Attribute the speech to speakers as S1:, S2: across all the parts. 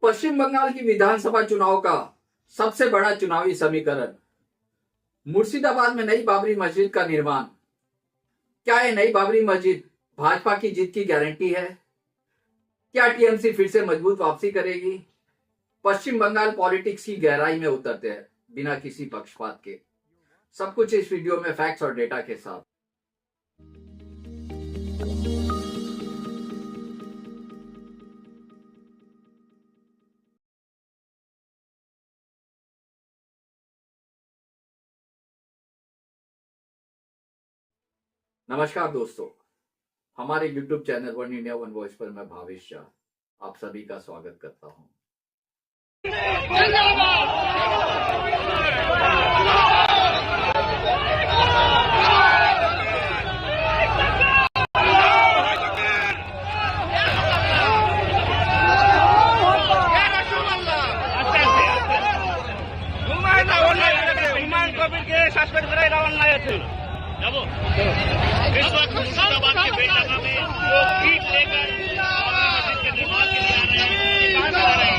S1: पश्चिम बंगाल की विधानसभा चुनाव का सबसे बड़ा चुनावी समीकरण, मुर्शिदाबाद में नई बाबरी मस्जिद का निर्माण। क्या यह नई बाबरी मस्जिद भाजपा की जीत की गारंटी है? क्या टीएमसी फिर से मजबूत वापसी करेगी? पश्चिम बंगाल पॉलिटिक्स की गहराई में उतरते हैं बिना किसी पक्षपात के। सब कुछ इस वीडियो में फैक्ट्स और डेटा के साथ। नमस्कार दोस्तों, हमारे YouTube channel one India one voice पर मैं भावेश शाह आप सभी का स्वागत करता हूं।
S2: इस वक्त मुर्शिदाबाद के बेलडंगा में लोग ईट लेकर मस्जिद के निर्माण के लिए आ रहे हैं। कहां से आ रहे हैं?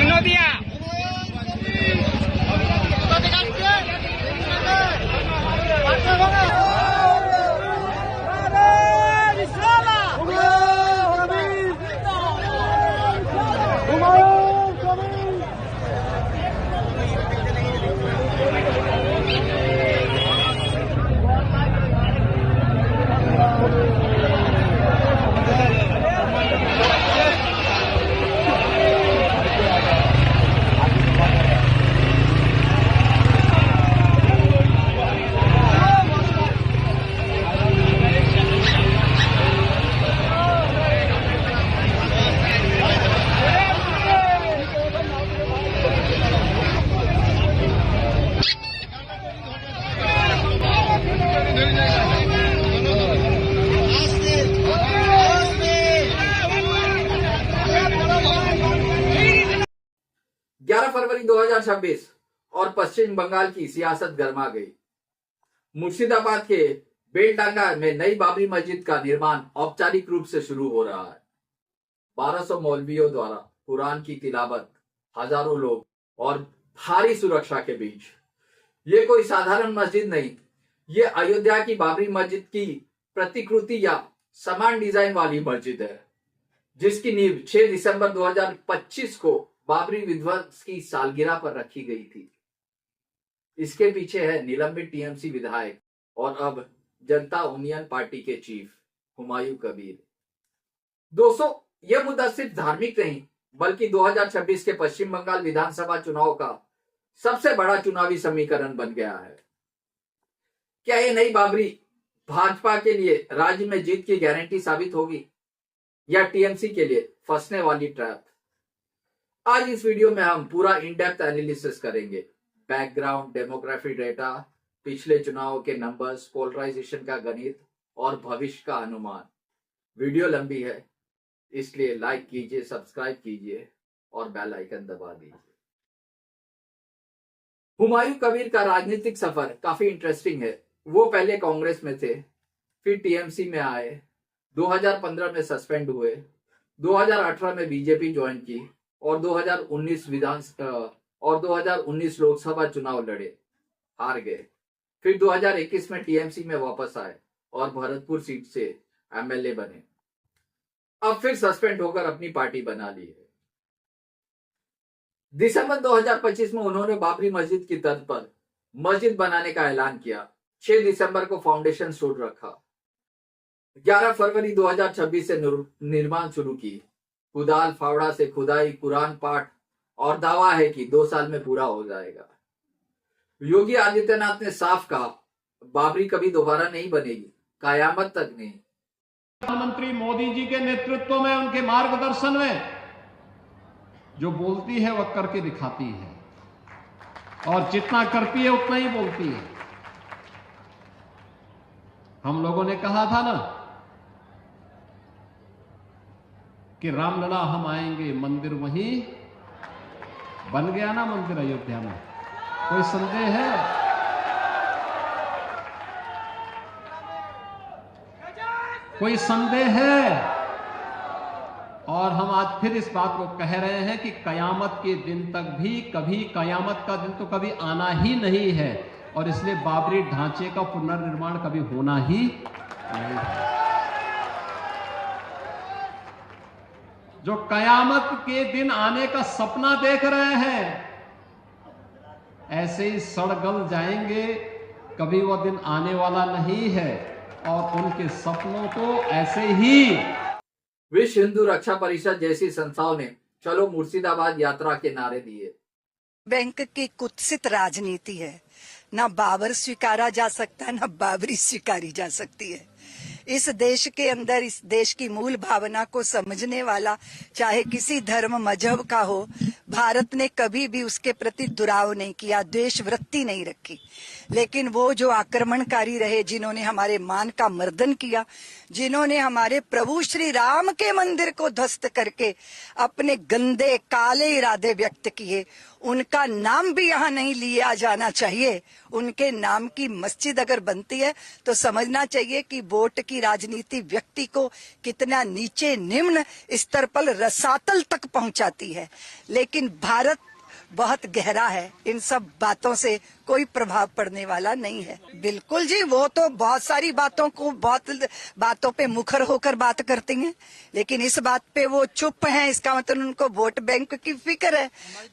S2: नदिया
S1: फरवरी 2026 और पश्चिम बंगाल की सियासत गर्मा गई। मुर्शिदाबाद के बेलडांगा में नई बाबरी मस्जिद का निर्माण औपचारिक रूप से शुरू हो रहा है। 1200 मौलवियों द्वारा कुरान की तिलावत, हजारों लोग और भारी सुरक्षा के बीच। ये कोई साधारण मस्जिद नहीं, ये अयोध्या की बाबरी मस्जिद की प्रतिकृति या समान डिजाइन वाली मस्जिद है, जिसकी नींव 6 दिसंबर 2025 को बाबरी विध्वंस की सालगिरह पर रखी गई थी। इसके पीछे है निलंबित टीएमसी विधायक और अब जनता यूनियन पार्टी के चीफ हुमायूं कबीर। दोस्तों, यह मुद्दा सिर्फ धार्मिक नहीं बल्कि 2026 के पश्चिम बंगाल विधानसभा चुनाव का सबसे बड़ा चुनावी समीकरण बन गया है। क्या यह नई बाबरी भाजपा के लिए राज्य में जीत की गारंटी साबित होगी या टीएमसी के लिए फंसने वाली ट्रैप? आज इस वीडियो में हम पूरा इन डेप्थ एनालिसिस करेंगे। बैकग्राउंड, डेमोग्राफी डेटा, पिछले चुनाव के नंबर्स, पोलराइजेशन का गणित और भविष्य का अनुमान। वीडियो लंबी है, इसलिए लाइक कीजिए, सब्सक्राइब कीजिए और बेल आइकन दबा दीजिए। हुमायूं कबीर का राजनीतिक सफर काफी इंटरेस्टिंग है। वो पहले कांग्रेस में थे, फिर टीएमसी में आए, 2015 में सस्पेंड हुए, 2018 में बीजेपी ज्वाइन की और 2019 लोकसभा चुनाव लड़े, हार गए। फिर 2021 में टीएमसी में वापस आए और भरतपुर सीट से एमएलए बने। अब फिर सस्पेंड होकर अपनी पार्टी बना ली है। दिसंबर 2025 में उन्होंने बाबरी मस्जिद की तर्ज पर मस्जिद बनाने का ऐलान किया। 6 दिसंबर को फाउंडेशन स्टोन रखा। 11 फरवरी 2026 से निर्माण शुरू की। कुदाल फावड़ा से खुदाई, कुरान पाठ और दावा है कि 2 साल में पूरा हो जाएगा। योगी आदित्यनाथ ने साफ कहा, बाबरी कभी दोबारा नहीं बनेगी, कयामत तक नहीं।
S3: प्रधानमंत्री मोदी जी के नेतृत्व में, उनके मार्गदर्शन में जो बोलती है वह करके दिखाती है और जितना करती है उतना ही बोलती है। हम लोगों ने कहा था ना कि रामलला हम आएंगे, मंदिर वहीं बन गया ना, मंदिर अयोध्या में। कोई संदेह है? कोई संदेह है? और हम आज फिर इस बात को कह रहे हैं कि कयामत के दिन तक भी कभी कयामत का दिन तो कभी आना ही नहीं है, और इसलिए बाबरी ढांचे का पुनर्निर्माण कभी होना ही नहीं है। जो कयामत के दिन आने का सपना देख रहे हैं, ऐसे ही सड़गल जाएंगे, कभी वह दिन आने वाला नहीं है, और उनके सपनों को ऐसे ही
S1: विश्व हिंदू रक्षा परिषद जैसी संस्थाओं ने चलो मुर्शिदाबाद यात्रा के नारे दिए।
S4: बैंक की कुत्सित राजनीति है, ना बाबर स्वीकारा जा सकता, ना बाबरी स्वीकारी जा सकती है। इस देश के अंदर इस देश की मूल भावना को समझने वाला चाहे किसी धर्म मजहब का हो, भारत ने कभी भी उसके प्रति दुराव नहीं किया, द्वेष वृत्ति नहीं रखी। लेकिन वो जो आक्रमणकारी रहे, जिन्होंने हमारे मान का मर्दन किया, जिन्होंने हमारे प्रभु श्री राम के मंदिर को ध्वस्त करके अपने गंदे काले इरादे व्यक्त किए, उनका नाम भी यहाँ नहीं लिया जाना चाहिए। उनके नाम की मस्जिद अगर बनती है तो समझना चाहिए कि वोट की राजनीति व्यक्ति को कितना नीचे निम्न स्तर पर रसातल तक पहुंचाती है। लेकिन भारत बहुत गहरा है, इन सब बातों से कोई प्रभाव पड़ने वाला नहीं है। बिल्कुल जी, वो तो बहुत सारी बातों को बहुत बातों पे मुखर होकर बात करती हैं, लेकिन इस बात पे वो चुप हैं, इसका मतलब उनको वोट बैंक की फिक्र है।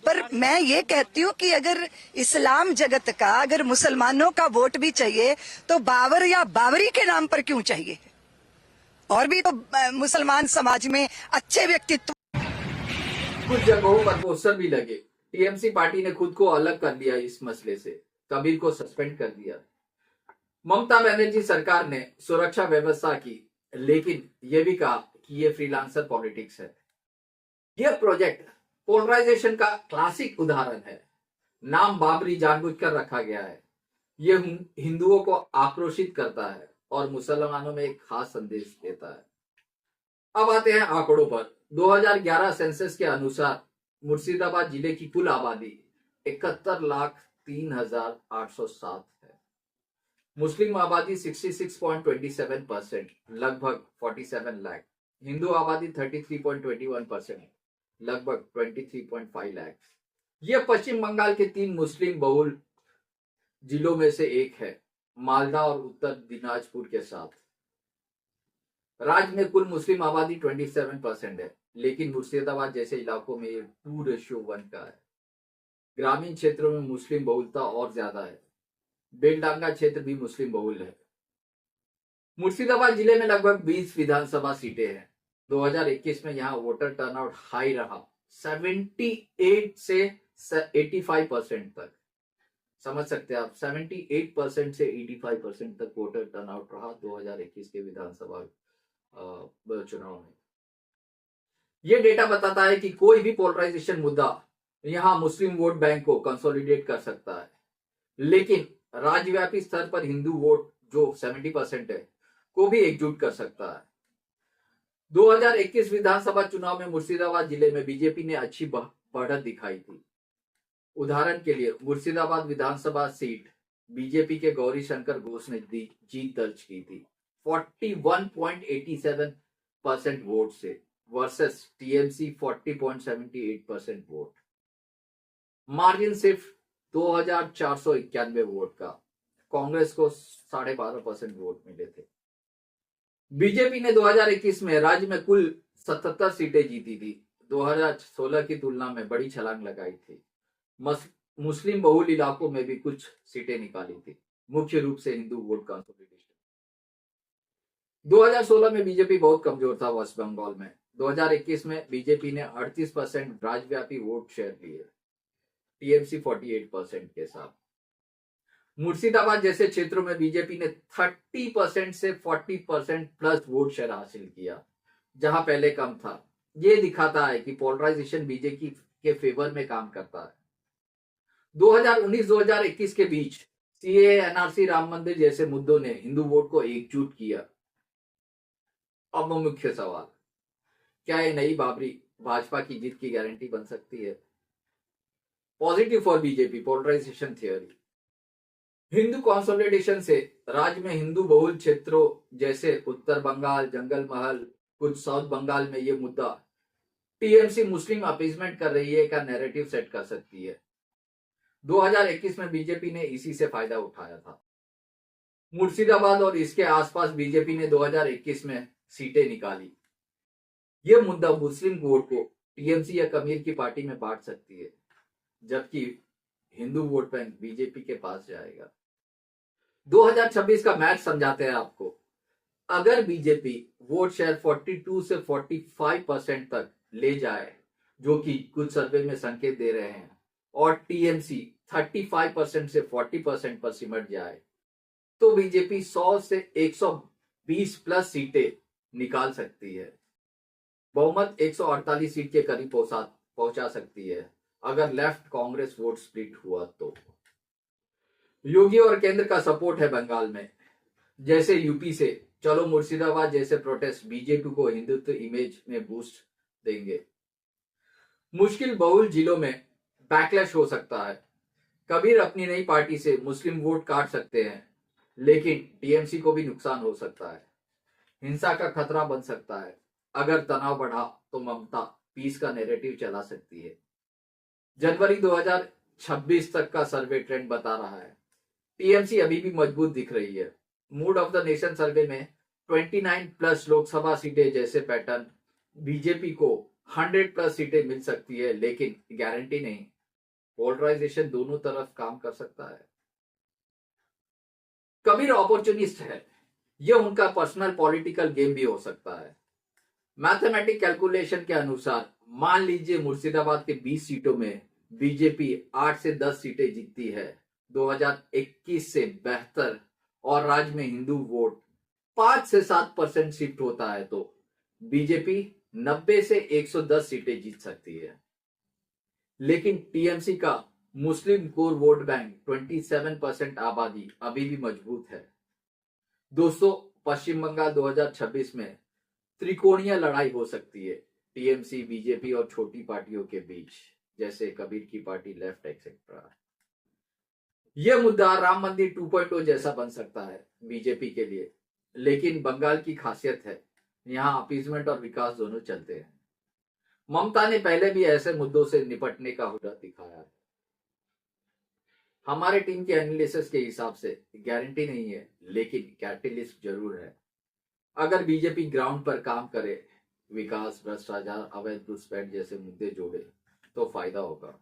S4: पर मैं ये कहती हूँ कि अगर इस्लाम जगत का, अगर मुसलमानों का वोट भी चाहिए तो बाबर या बाबरी के नाम पर क्यों चाहिए? और भी तो मुसलमान समाज में अच्छे व्यक्तित्व।
S1: कुछ जगहों पर पोस्टर भी लगे। टीएमसी पार्टी ने खुद को अलग कर लिया इस मसले से, कबीर को सस्पेंड कर दिया। ममता बनर्जी सरकार ने सुरक्षा व्यवस्था की, लेकिन यह भी कहा कि यह फ्रीलांसर पॉलिटिक्स है। यह प्रोजेक्ट पोलराइजेशन का क्लासिक उदाहरण है। नाम बाबरी जानबूझकर रखा गया है। यह हिंदुओं को आक्रोशित करता है और मुसलमानों में एक खास संदेश देता है। अब आते हैं आंकड़ों पर। 2011 सेंसस के अनुसार मुर्शिदाबाद जिले की कुल आबादी 71,03,807 है। मुस्लिम आबादी 66.27%, लगभग 47 लाख। हिंदू आबादी 33.21%, लगभग 23.5 लाख। यह पश्चिम बंगाल के 3 मुस्लिम बहुल जिलों में से एक है, मालदा और उत्तर दिनाजपुर के साथ। राज्य में कुल मुस्लिम आबादी 27% है, लेकिन मुर्शिदाबाद जैसे इलाकों में ये 2:1 का है। ग्रामीण क्षेत्रों में मुस्लिम बहुलता और ज्यादा है। बेलडांगा क्षेत्र भी मुस्लिम बहुल है। मुर्शिदाबाद जिले में लगभग 20 विधानसभा सीटें हैं। 2021 में यहाँ वोटर टर्नआउट हाई रहा, 78 से 85% तक। समझ सकते हैं आप, 78% से 85% तक वोटर टर्नआउट रहा 2021 के विधानसभा चुनाव में। यह डेटा बताता है कि कोई भी पोलराइजेशन मुद्दा यहां मुस्लिम वोट बैंक को कंसोलिडेट कर सकता है, लेकिन राज्यव्यापी स्तर पर हिंदू वोट जो 70% है को भी एकजुट कर सकता है। 2021 विधानसभा चुनाव में मुर्शिदाबाद जिले में बीजेपी ने अच्छी बढ़त दिखाई थी। उदाहरण के लिए मुर्शिदाबाद विधानसभा सीट बीजेपी के गौरी शंकर घोष ने जीत दर्ज की थी 41.87% वोट से, वर्सेस टीएमसी 40.78% वोट। मार्जिन सिर्फ 2,491 वोट का। कांग्रेस को 12.5% वोट मिले थे। बीजेपी ने 2021 में राज्य में कुल 77 सीटें जीती थी। 2016 की तुलना में बड़ी छलांग लगाई थी। मुस्लिम बहुल इलाकों में भी कुछ सीटें निकाली थी, मुख्य रूप से हिंदू वोट कंसोलिडेशन। 2016 में बीजेपी बहुत कमजोर था वेस्ट बंगाल में। 2021 में बीजेपी ने 38% राज्यव्यापी वोट शेयर लिए, टीएमसी 48% के साथ। मुर्शिदाबाद जैसे क्षेत्रों में बीजेपी ने 30% से 40% प्लस वोट शेयर हासिल किया, जहां पहले कम था। यह दिखाता है कि पोलराइजेशन बीजेपी के फेवर में काम करता है। 2019-2021 के बीच सीए, एनआरसी, राम मंदिर जैसे मुद्दों ने हिंदू वोट को एकजुट किया। अब मुख्य सवाल, क्या ये नई बाबरी भाजपा की जीत की गारंटी बन सकती है? Positive for BJP polarisation theory. Hindu consolidation से राज्य में हिंदू बहुल क्षेत्रों जैसे उत्तर बंगाल, जंगल महल, कुछ साउथ बंगाल में ये मुद्दा टीएमसी मुस्लिम अपीजमेंट कर रही है का नैरेटिव सेट कर सकती है। 2021 में बीजेपी ने इसी से फायदा उठाया था। मुर्शिदाबाद और इसके आसपास बीजेपी ने 2021 में सीटें निकाली। यह मुद्दा मुस्लिम वोट को टीएमसी या कमीर की पार्टी में बांट सकती है, जबकि हिंदू वोट बैंक बीजेपी के पास जाएगा। 2026 का मैच समझाते हैं आपको। अगर बीजेपी वोट शेयर 42 से 45% तक ले जाए, जो कि कुछ सर्वे में संकेत दे रहे हैं, और टीएमसी 35% से 40% पर सिमट जाए, तो बीजेपी 100 से 120 प्लस सीटें निकाल सकती है। बहुमत 148 सीट के करीब पहुंचा सकती है अगर लेफ्ट कांग्रेस वोट स्प्लिट हुआ तो। योगी और केंद्र का सपोर्ट है बंगाल में। जैसे यूपी से चलो मुर्शिदाबाद जैसे प्रोटेस्ट बीजेपी को हिंदुत्व इमेज में बूस्ट देंगे। मुश्किल बहुल जिलों में बैकलैश हो सकता है। कबीर अपनी नई पार्टी से मुस्लिम वोट काट सकते हैं, लेकिन टीएमसी को भी नुकसान हो सकता है। हिंसा का खतरा बन सकता है। अगर तनाव बढ़ा तो ममता पीस का नैरेटिव चला सकती है। जनवरी 2026 तक का सर्वे ट्रेंड बता रहा है टीएमसी अभी भी मजबूत दिख रही है। मूड ऑफ द नेशन सर्वे में 29 प्लस लोकसभा सीटें जैसे पैटर्न, बीजेपी को 100 प्लस सीटें मिल सकती है, लेकिन गारंटी नहीं। पोलराइजेशन दोनों तरफ काम कर सकता है। कबीर अपॉर्चुनिस्ट है, यह उनका पर्सनल पॉलिटिकल गेम भी हो सकता है। मैथमेटिक कैलकुलेशन के अनुसार मान लीजिए मुर्शिदाबाद के 20 सीटों में बीजेपी 8 से 10 सीटें जीतती है 2021 से बेहतर, और राज्य में हिंदू वोट 5 से 7% शिफ्ट होता है, तो बीजेपी 90 से 110 सीटें जीत सकती है। लेकिन टीएमसी का मुस्लिम कोर वोट बैंक 27% आबादी अभी भी मजबूत है। दोस्तों, पश्चिम बंगाल 2026 में त्रिकोणीय लड़ाई हो सकती है टीएमसी, बीजेपी और छोटी पार्टियों के बीच, जैसे कबीर की पार्टी, लेफ्ट एक्सेट्रा। यह मुद्दा राम मंदिर 2.0 जैसा बन सकता है बीजेपी के लिए, लेकिन बंगाल की खासियत है यहां अपीजमेंट और विकास दोनों चलते हैं। ममता ने पहले भी ऐसे मुद्दों से निपटने का हुनर दिखाया है। हमारे टीम के एनालिसिस के हिसाब से गारंटी नहीं है, लेकिन कैटलिस्ट जरूर है। अगर बीजेपी ग्राउंड पर काम करे, विकास, भ्रष्टाचार, अवैध घुसपैठ जैसे मुद्दे जोड़े, तो फायदा होगा।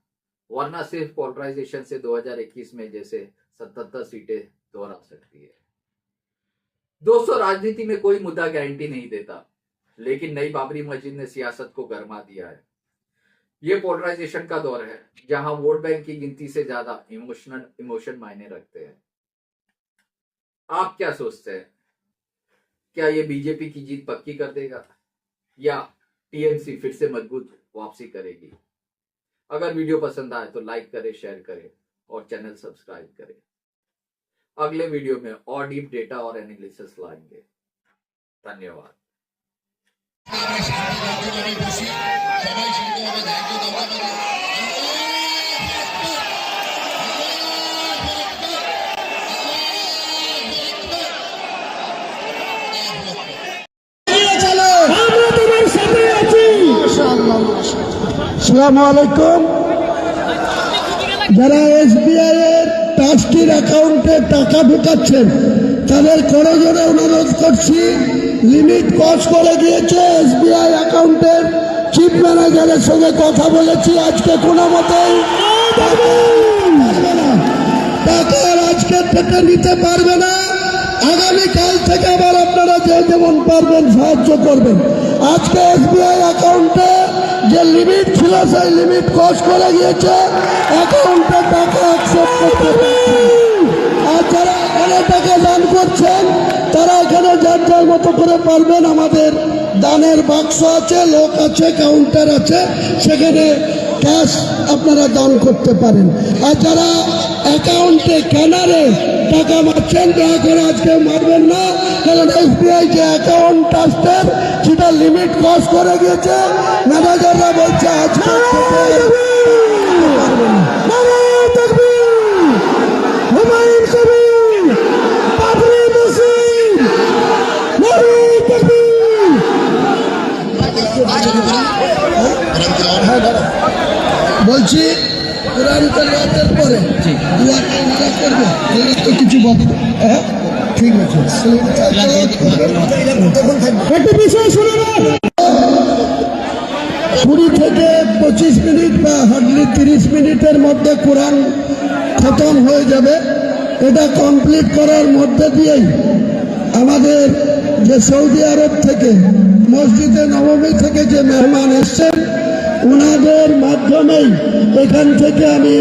S1: वरना सिर्फ पोलराइजेशन से 2021 में जैसे 77 सीटें दोहरा सकती है। दोस्तों, राजनीति में कोई मुद्दा गारंटी नहीं देता, लेकिन नई बाबरी मस्जिद ने सियासत को गरमा दिया है। ये पोलराइजेशन का दौर है, जहां वोट बैंक की गिनती से ज्यादा इमोशन मायने रखते हैं। आप क्या सोचते हैं? क्या ये बीजेपी की जीत पक्की कर देगा, या टीएमसी फिर से मजबूत वापसी करेगी? अगर वीडियो पसंद आए तो लाइक करें, शेयर करें और चैनल सब्सक्राइब करें। अगले वीडियो में और डीप डेटा और एनालिसिस लाएंगे। धन्यवाद।
S5: আসসালামু আলাইকুম। যারা এসবিআই এর ট্রাস্টির অ্যাকাউন্টে টাকা ঢুকাচ্ছেন তাদের করজোরে অনুরোধ করছি, লিমিট ক্রস করে গিয়েছে। এসবিআই অ্যাকাউন্টের চিফ ম্যানেজারের সঙ্গে কথা বলেছি, আজকে কোনো মতেই টাকা আজকে থেকে নিতে পারবে না। আগামীকাল থেকে আবার আপনারা যে যেমন পারবেন সাহায্য করবেন। আজকে এসবিআই অ্যাকাউন্টে যে লিমিট ছিল সেই লিমিট ক্রস করে গিয়েছে, অ্যাকাউন্টে টাকা অ্যাকসেপ্ট করতে পারছে। আর যারা এখানে টাকা দান করছেন তারা এখানে যার যার মতো করে পারবেন। আমাদের দানের বাক্স আছে, লোক আছে, কাউন্টার আছে, সেখানে ক্যাশ আপনারা দান করতে পারেন। আর যারা অ্যাকাউন্টে ক্যানারে টাকা মারছেন দয়া করে আজকে মারবেন না, কারণ এসবিআই যে অ্যাকাউন্ট ট্রাস্টের সেটা লিমিট ক্রস করে গিয়েছে। ম্যানেজাররা বলছে আজকে হুমায়ুন কবির, বাবরি মসজিদ, বলছি কোরআন তেলাওয়াতের পরে দোয়াটা ওনারা করবে, ওনারা তো কিছু বলবে। হ্যাঁ ঠিক আছে, একটা বিষয় শুনে নেন। 20 থেকে 25 মিনিট বা হার্ডলি 30 মিনিটের মধ্যে কোরআন খতম হয়ে যাবে। এটা কমপ্লিট করার মধ্যে দিয়েই আমাদের যে সৌদি আরব থেকে মসজিদে নববী থেকে যে মেহমান এসছেন ওনাদের মাধ্যমেই এখান থেকে আমি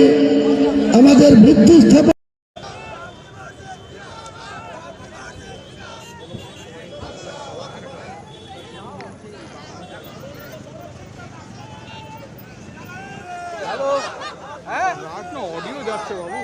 S5: আমাদের ভিত্তি স্থাপন
S6: রাখ না, অডিও যাচ্ছে বাবু।